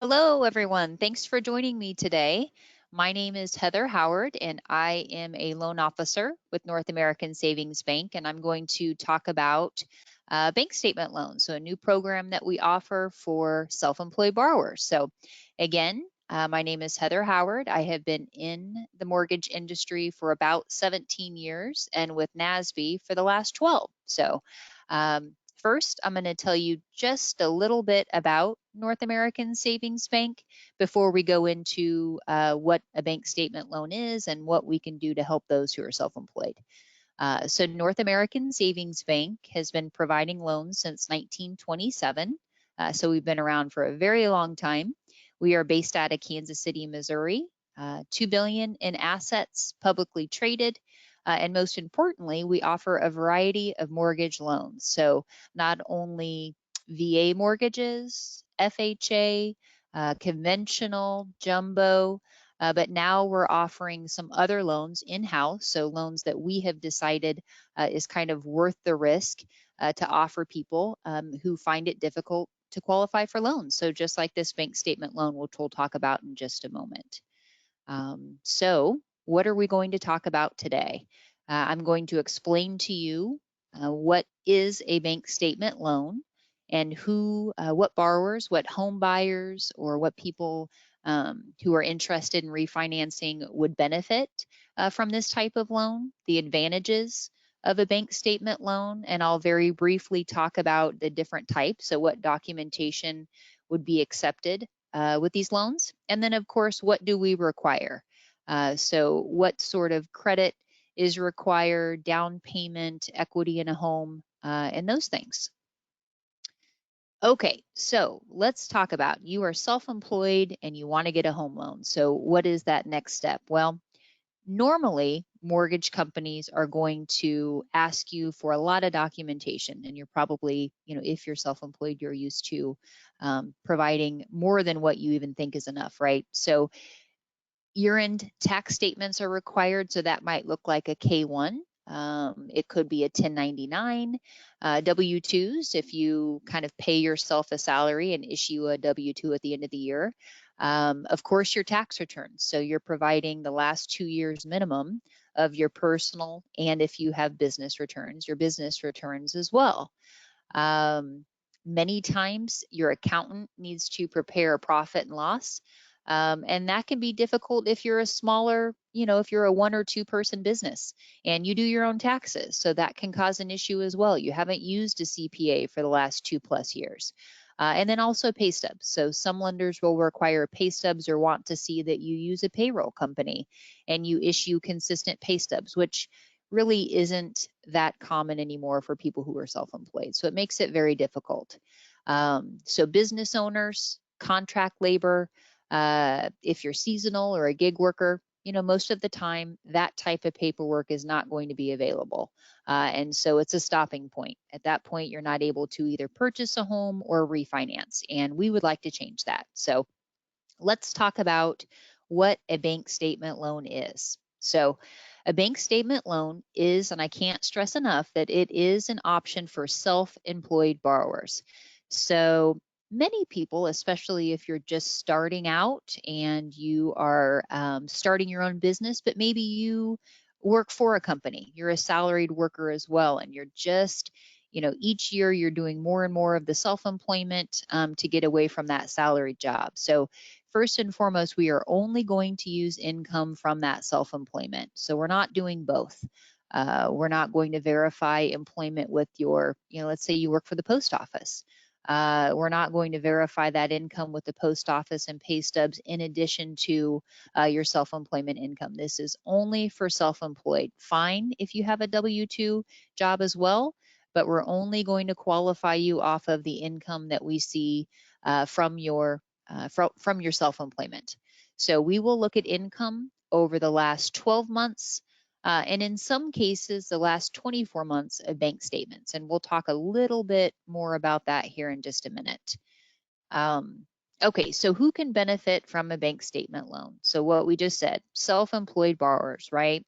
Hello, everyone. Thanks for joining me today. My name is Heather Howard, and I am a loan officer with North American Savings Bank, and I'm going to talk about bank statement loans, so a new program that we offer for self-employed borrowers. So again, my name is Heather Howard. I have been in the mortgage industry for about 17 years and with NASB for the last 12. First, I'm going to tell you just a little bit about North American Savings Bank before we go into what a bank statement loan is and what we can do to help those who are self-employed. So North American Savings Bank has been providing loans since 1927. So we've been around for a very long time. We are based out of Kansas City, Missouri, $2 billion in assets, publicly traded. And most importantly, we offer a variety of mortgage loans. So not only VA mortgages, FHA, conventional, jumbo, but now we're offering some other loans in-house, so loans that we have decided is kind of worth the risk to offer people who find it difficult to qualify for loans. So just like this bank statement loan, which we'll talk about in just a moment. So what are we going to talk about today? I'm going to explain to you what is a bank statement loan and what borrowers, what home buyers, or what people who are interested in refinancing would benefit from this type of loan, the advantages of a bank statement loan, and I'll very briefly talk about the different types, so what documentation would be accepted with these loans. And then, of course, what do we require? So what sort of credit is required, down payment, equity in a home, and those things. Okay, so let's talk about you are self-employed and you want to get a home loan. So what is that next step? Well, normally mortgage companies are going to ask you for a lot of documentation, and you're probably, if you're self-employed, you're used to providing more than what you even think is enough, right? So year-end tax statements are required, so that might look like a K-1. It could be a 1099, W-2s if you kind of pay yourself a salary and issue a W-2 at the end of the year. Of course, your tax returns. So you're providing the last 2 years minimum of your personal, and if you have business returns, your business returns as well. Many times your accountant needs to prepare a profit and loss. And that can be difficult if you're a smaller, if you're a 1 or 2 person business and you do your own taxes. So that can cause an issue as well. You haven't used a CPA for the last 2+ years. And then also pay stubs. So some lenders will require pay stubs or want to see that you use a payroll company and you issue consistent pay stubs, which really isn't that common anymore for people who are self-employed. So it makes it very difficult. So business owners, contract labor, if you're seasonal or a gig worker, most of the time that type of paperwork is not going to be available. And so it's a stopping point. At that point, you're not able to either purchase a home or refinance. And we would like to change that. So let's talk about what a bank statement loan is. So a bank statement loan is, and I can't stress enough that it is an option for self-employed borrowers. So many people, especially if you're just starting out and you are starting your own business, but maybe you work for a company, you're a salaried worker as well, and you're just, each year you're doing more and more of the self-employment to get away from that salaried job. So first and foremost, we are only going to use income from that self-employment. So we're not doing both. We're not going to verify employment with your, let's say you work for the post office. We're not going to verify that income with the post office and pay stubs in addition to your self-employment income. This is only for self-employed. Fine if you have a W-2 job as well, but we're only going to qualify you off of the income that we see from your self-employment. So we will look at income over the last 12 months, and in some cases, the last 24 months of bank statements. And we'll talk a little bit more about that here in just a minute. Okay, so who can benefit from a bank statement loan? So what we just said, self-employed borrowers, right?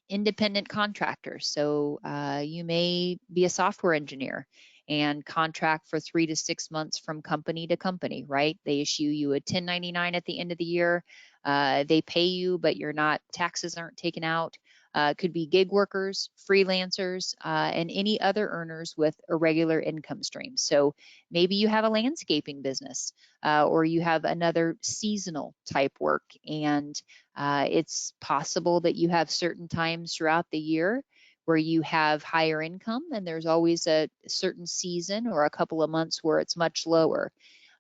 Independent contractors. So you may be a software engineer and contract for 3 to 6 months from company to company, right? They issue you a 1099 at the end of the year. They pay you, but taxes aren't taken out. Could be gig workers, freelancers, and any other earners with irregular income streams. So maybe you have a landscaping business, or you have another seasonal type work, and it's possible that you have certain times throughout the year where you have higher income, and there's always a certain season or a couple of months where it's much lower.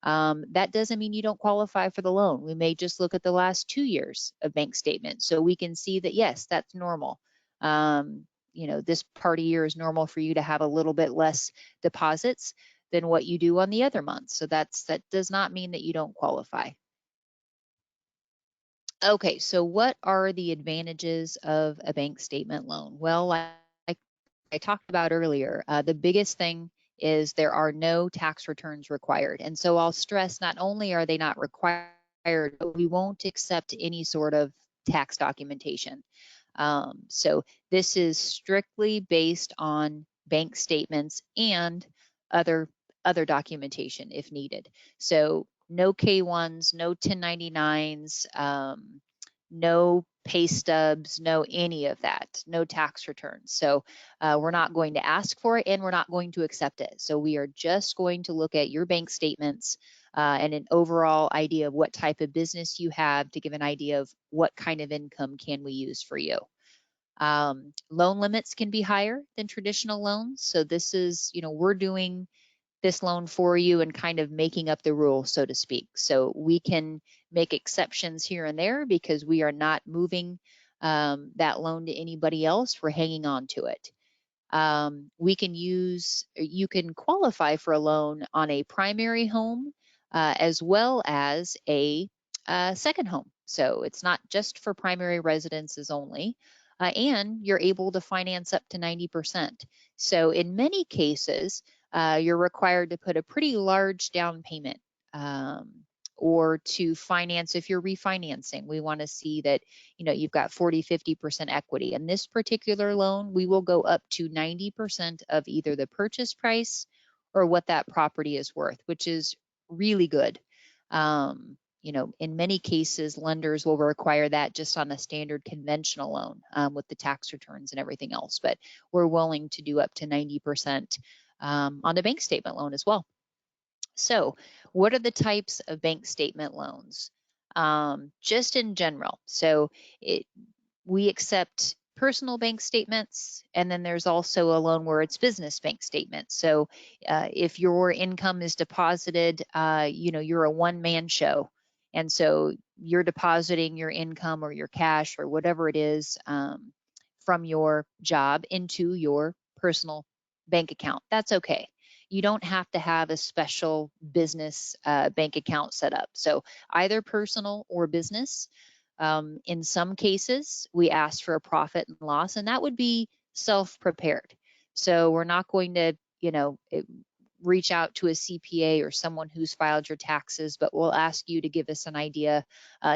That doesn't mean you don't qualify for the loan. We may just look at the last 2 years of bank statements so we can see that, yes, that's normal. This part of year is normal for you to have a little bit less deposits than what you do on the other months. So that does not mean that you don't qualify. Okay, so what are the advantages of a bank statement loan? Well, like I talked about earlier, the biggest thing is there are no tax returns required. And so I'll stress, not only are they not required, but we won't accept any sort of tax documentation. So this is strictly based on bank statements and other documentation if needed. So no K-1s, no 1099s, no pay stubs, no any of that, no tax returns. So we're not going to ask for it, and we're not going to accept it. So we are just going to look at your bank statements and an overall idea of what type of business you have to give an idea of what kind of income can we use for you. Loan limits can be higher than traditional loans. So this is, we're doing this loan for you and kind of making up the rules, so to speak. So we can make exceptions here and there because we are not moving that loan to anybody else. We're hanging on to it. You can qualify for a loan on a primary home as well as a second home. So it's not just for primary residences only. And you're able to finance up to 90%. So in many cases, you're required to put a pretty large down payment or to finance. If you're refinancing, we want to see that you've got 40-50% equity. In this particular loan, we will go up to 90% of either the purchase price or what that property is worth, which is really good. In many cases, lenders will require that just on a standard conventional loan with the tax returns and everything else, but we're willing to do up to 90% on the bank statement loan as well. So what are the types of bank statement loans? Just in general. So we accept personal bank statements, and then there's also a loan where it's business bank statements. So if your income is deposited, you're a one-man show. And so you're depositing your income or your cash or whatever it is from your job into your personal bank account. That's okay. You don't have to have a special business bank account set up. So either personal or business. In some cases, we ask for a profit and loss, and that would be self-prepared. So we're not going to, reach out to a CPA or someone who's filed your taxes, but we'll ask you to give us an idea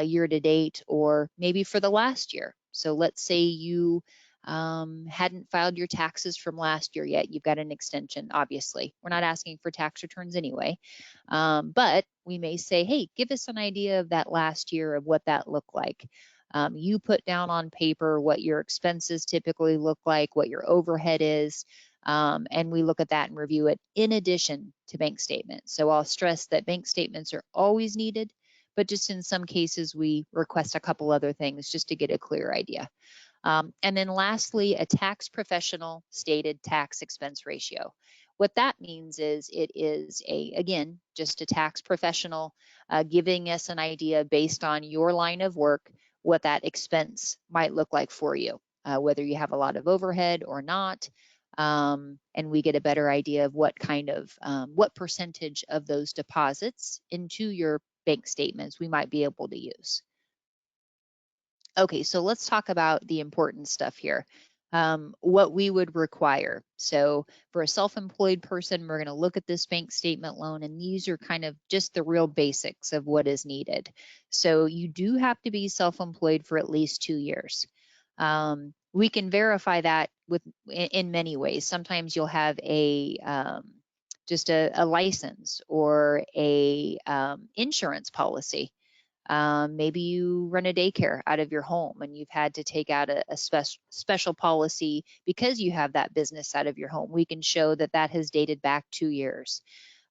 year to date or maybe for the last year. So let's say you hadn't filed your taxes from last year yet. You've got an extension, obviously. We're not asking for tax returns anyway, but we may say, hey, give us an idea of that last year of what that looked like. You put down on paper what your expenses typically look like, what your overhead is, and we look at that and review it in addition to bank statements. So I'll stress that bank statements are always needed, but just in some cases, we request a couple other things just to get a clear idea. And then lastly, a tax professional stated tax expense ratio. What that means is it is again, just a tax professional giving us an idea based on your line of work, what that expense might look like for you, whether you have a lot of overhead or not. And we get a better idea of what percentage of those deposits into your bank statements we might be able to use. Okay, so let's talk about the important stuff here. What we would require. So for a self-employed person, we're going to look at this bank statement loan, and these are kind of just the real basics of what is needed. So you do have to be self-employed for at least 2 years. We can verify that in many ways. Sometimes you'll have a just a license or a insurance policy. Maybe you run a daycare out of your home and you've had to take out a special policy because you have that business out of your home. We can show that that has dated back 2 years.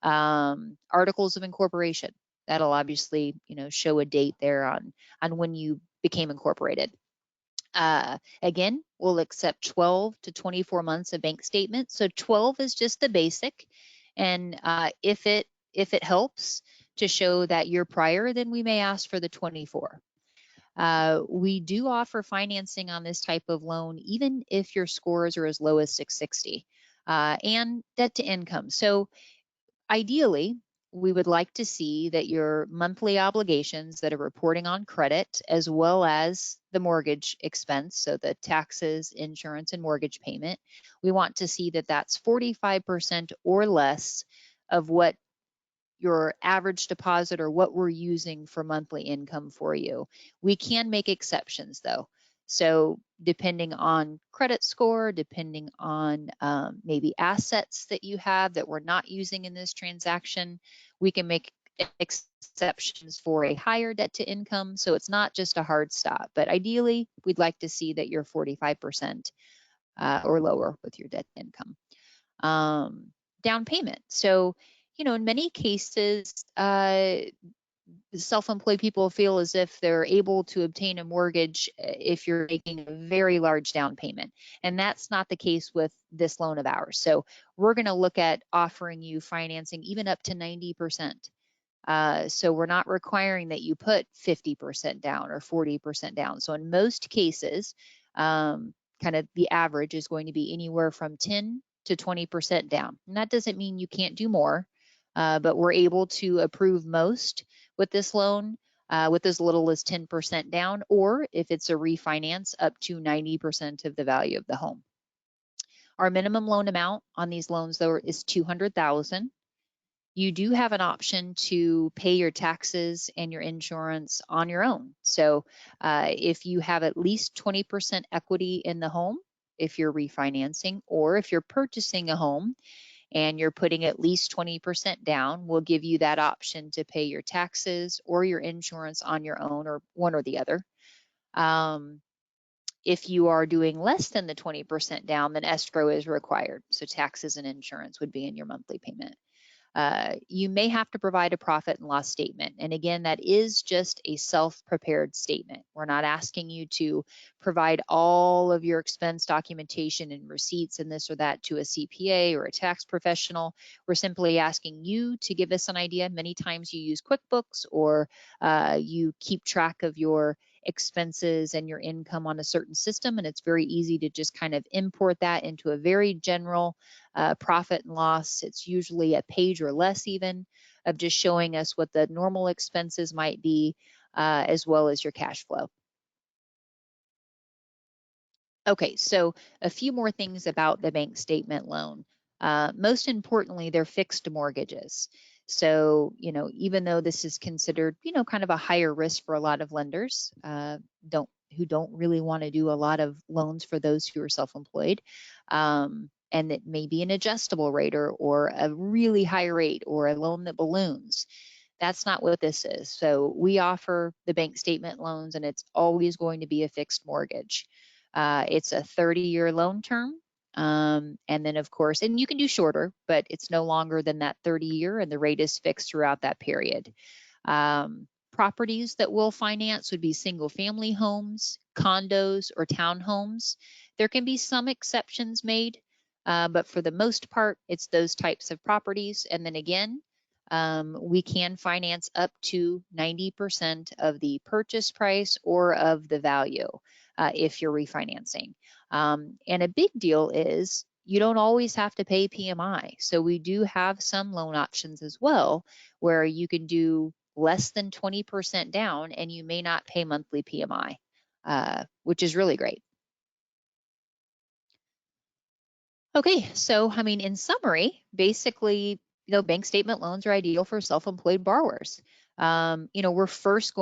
Articles of incorporation, that'll obviously, show a date there on when you became incorporated. Again, we'll accept 12 to 24 months of bank statements. So 12 is just the basic. And if it helps to show that year prior, then we may ask for the 24. We do offer financing on this type of loan, even if your scores are as low as 660, and debt to income. So ideally, we would like to see that your monthly obligations that are reporting on credit, as well as the mortgage expense, so the taxes, insurance, and mortgage payment, we want to see that that's 45% or less of what your average deposit or what we're using for monthly income for you. We can make exceptions though. So depending on credit score, depending on maybe assets that you have that we're not using in this transaction, we can make exceptions for a higher debt to income. So it's not just a hard stop, but ideally we'd like to see that you're 45% or lower with your debt to income. Down payment. So, in many cases, self-employed people feel as if they're able to obtain a mortgage if you're making a very large down payment. And that's not the case with this loan of ours. So we're going to look at offering you financing even up to 90%. So we're not requiring that you put 50% down or 40% down. So in most cases, kind of the average is going to be anywhere from 10 to 20% down. And that doesn't mean you can't do more, but we're able to approve most with this loan with as little as 10% down, or if it's a refinance, up to 90% of the value of the home. Our minimum loan amount on these loans, though, is $200,000. You do have an option to pay your taxes and your insurance on your own. So if you have at least 20% equity in the home, if you're refinancing, or if you're purchasing a home and you're putting at least 20% down, we'll give you that option to pay your taxes or your insurance on your own, or one or the other. If you are doing less than the 20% down, then escrow is required. So taxes and insurance would be in your monthly payment. You may have to provide a profit and loss statement. And again, that is just a self-prepared statement. We're not asking you to provide all of your expense documentation and receipts and this or that to a CPA or a tax professional. We're simply asking you to give us an idea. Many times you use QuickBooks, or you keep track of your expenses and your income on a certain system, and it's very easy to just kind of import that into a very general profit and loss. It's usually a page or less even of just showing us what the normal expenses might be, as well as your cash flow. Okay, so a few more things about the bank statement loan. Most importantly, they're fixed mortgages. So, even though this is considered, kind of a higher risk for a lot of lenders, who don't really want to do a lot of loans for those who are self-employed, and it may be an adjustable rate or a really high rate or a loan that balloons. That's not what this is. So we offer the bank statement loans, and it's always going to be a fixed mortgage. It's a 30-year loan term. And then of course, and you can do shorter, but it's no longer than that 30-year, and the rate is fixed throughout that period. Properties that we'll finance would be single family homes, condos, or townhomes. There can be some exceptions made, but for the most part, it's those types of properties. And then again, we can finance up to 90% of the purchase price or of the value if you're refinancing. And a big deal is you don't always have to pay PMI. So we do have some loan options as well where you can do less than 20% down and you may not pay monthly PMI, which is really great. Okay, so in summary, basically, bank statement loans are ideal for self-employed borrowers. We're first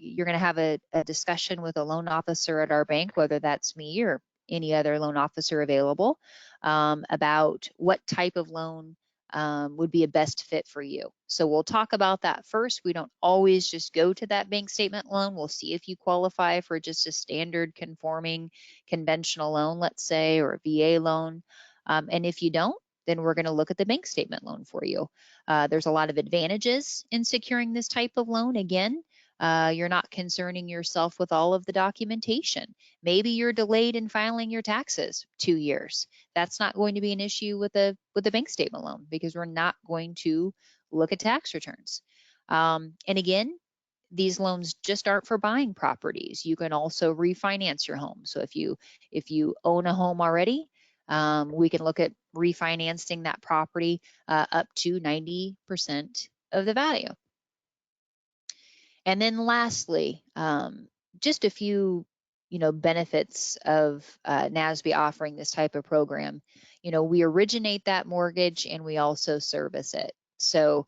you're going to have a discussion with a loan officer at our bank, whether that's me or any other loan officer available, about what type of loan would be a best fit for you. So we'll talk about that first. We don't always just go to that bank statement loan. We'll see if you qualify for just a standard conforming conventional loan, let's say, or a VA loan. And if you don't, then we're going to look at the bank statement loan for you. There's a lot of advantages in securing this type of loan. Again, you're not concerning yourself with all of the documentation. Maybe you're delayed in filing your taxes 2 years. That's not going to be an issue with a bank statement loan because we're not going to look at tax returns. And again, these loans just aren't for buying properties. You can also refinance your home. So if you own a home already, we can look at refinancing that property up to 90% of the value. And then lastly, just a few, benefits of NASB offering this type of program. We originate that mortgage and we also service it. So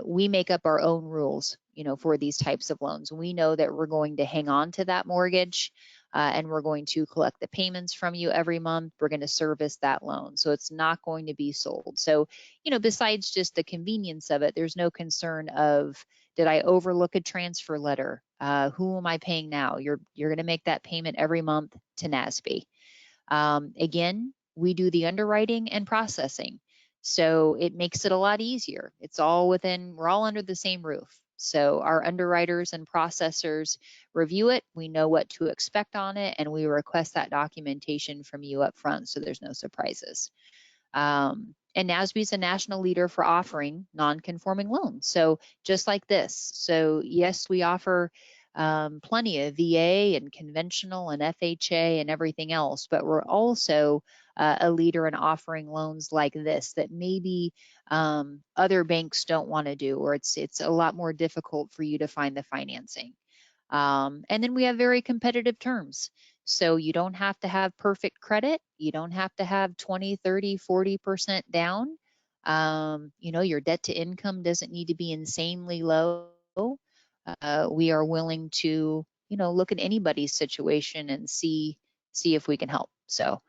we make up our own rules, for these types of loans. We know that we're going to hang on to that mortgage and we're going to collect the payments from you every month. We're going to service that loan. So it's not going to be sold. So, besides just the convenience of it, there's no concern of, did I overlook a transfer letter? Who am I paying now? You're going to make that payment every month to NASB. Again, we do the underwriting and processing. So it makes it a lot easier. We're all under the same roof. So our underwriters and processors review it. We know what to expect on it, and we request that documentation from you up front so there's no surprises. And NASB is a national leader for offering non-conforming loans. So just like this. So yes, we offer plenty of VA and conventional and FHA and everything else, but we're also a leader in offering loans like this that maybe other banks don't want to do, or it's a lot more difficult for you to find the financing. And then we have very competitive terms. So you don't have to have perfect credit. You don't have to have 20, 30, 40% down. Your debt to income doesn't need to be insanely low. We are willing to, look at anybody's situation and see if we can help. So,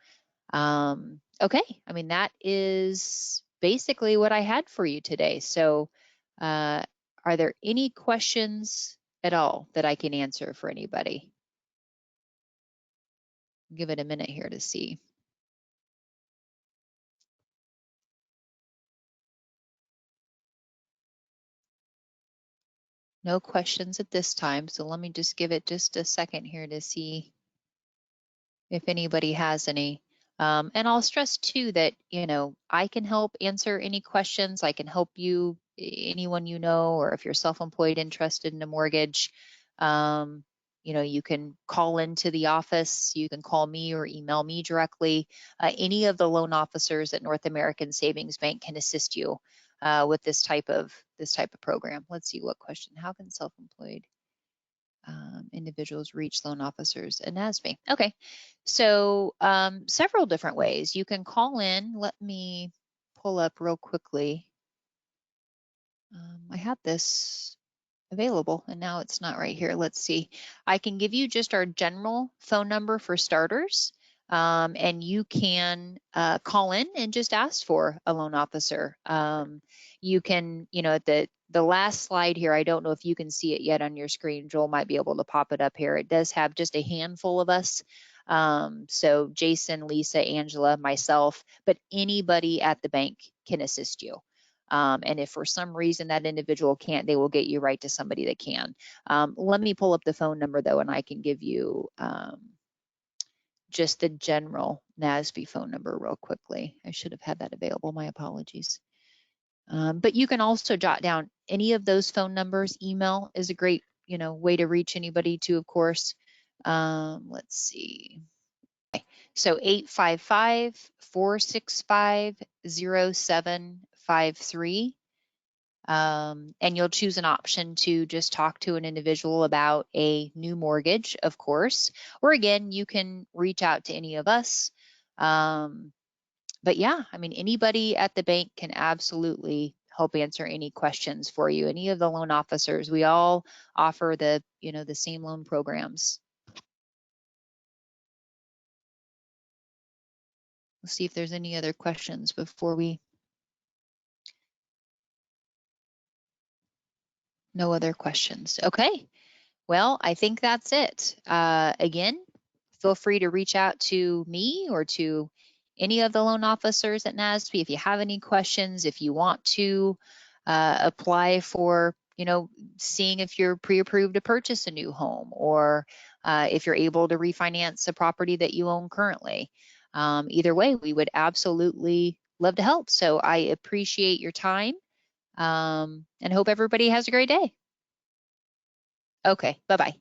okay. I mean, that is basically what I had for you today. So, are there any questions at all that I can answer for anybody? Give it a minute here to see. No questions at this time, so let me just give it just a second here to see if anybody has any. And I'll stress too that, I can help answer any questions. I can help you, anyone or if you're self-employed interested in a mortgage, you can call into the office. You can call me or email me directly. Any of the loan officers at North American Savings Bank can assist you with this type of program. Let's see what question. How can self-employed individuals reach loan officers at NASB? Okay, so several different ways. You can call in. Let me pull up real quickly. I had this available and now it's not right here. Let's see. I can give you just our general phone number for starters. And you can call in and just ask for a loan officer. You can, at the last slide here, I don't know if you can see it yet on your screen. Joel might be able to pop it up here. It does have just a handful of us. So Jason, Lisa, Angela, myself, but anybody at the bank can assist you. And if for some reason that individual can't, they will get you right to somebody that can. Let me pull up the phone number though, and I can give you just the general NASB phone number real quickly. I should have had that available, my apologies. But you can also jot down any of those phone numbers. Email is a great, way to reach anybody too, of course. Let's see. Okay. So 855-465-0753. And you'll choose an option to just talk to an individual about a new mortgage, of course, or again, you can reach out to any of us. But yeah, I mean, anybody at the bank can absolutely help answer any questions for you. Any of the loan officers, we all offer the same loan programs. Let's see if there's any other questions before we No other questions. Okay. Well, I think that's it. Again, feel free to reach out to me or to any of the loan officers at NASB if you have any questions, if you want to apply for, seeing if you're pre-approved to purchase a new home, or if you're able to refinance a property that you own currently. Either way, we would absolutely love to help. So I appreciate your time, and hope everybody has a great day. Okay, bye-bye.